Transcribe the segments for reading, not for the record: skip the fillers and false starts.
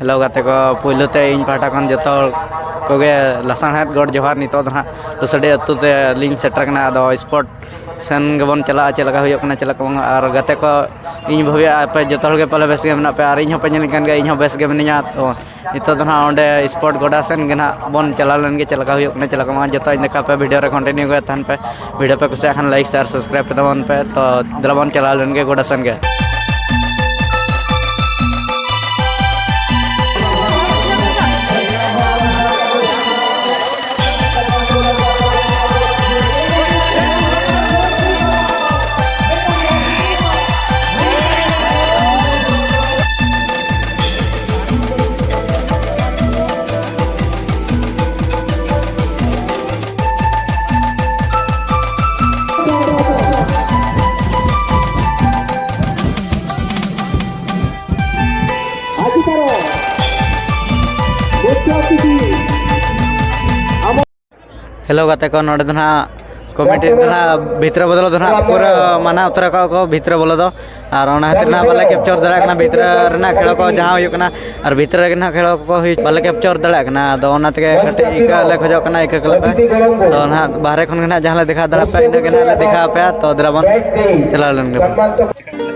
hello गाते को पुलते इन पाटा खन जतो कोगे लसाणहेद गड जोहार नितो दना लुसडी अतु ते लिंक सेटर कना दो स्पॉट सन गबन चला चलका हुयो कना चलका और गाते को इन भविया पे जतो के पले बेस गे मना पे आर इन हो पे नेल कान गे इन हो बेस गे मनिया तो नितो दना ओंडे स्पॉट गोडा सन गेना बन चला लन गे चलका हुयो कना चलका मा जतो इन का पे वीडियो रे कंटिन्यू गे तहन पे वीडियो पे कुछ खान लाइक शेयर सब्सक्राइब पे तबन पे तो द्रबन चला लन गे गोडा सन गे हेलो गाते को नोडे दना कमिटी दना भीतर बदल दना पूरा माना उतर को भीतर बोलो दो और ओना हतिर ना बाले कैप्चर दड़ा कना भीतर रना खेलो को जहां हुयो कना और भीतर रे ना खेलो को हुई बाले कैप्चर दड़ा कना दो ओना तके खटे इका ले खोजो कना इका कले पे तो ना बाहरे खन ना जहां ले दिखा दड़ा पे इने के ना ले दिखा पे तो द्रबन चला लन गे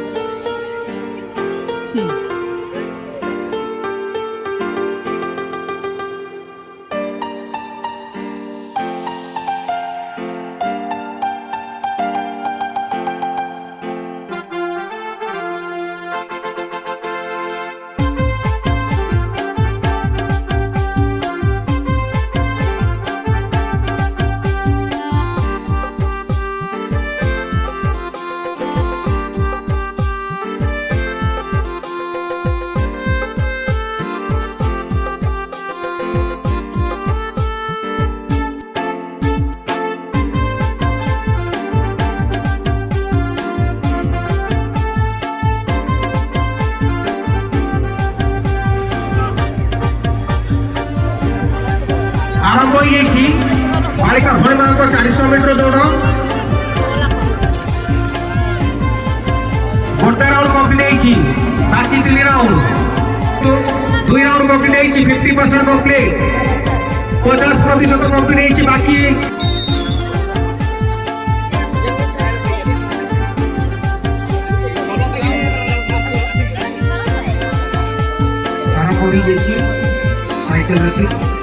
आरंभ हो बालिका भय मान 40 मीटर दौड़ गोटे राउंड कंप्लीट बाकी 3 राउंड तो 2 राउंड कंप्लीट 50% कंप्लीट 50% कंप्लीट बाकी आरंभ हो साइकिल रेसिंग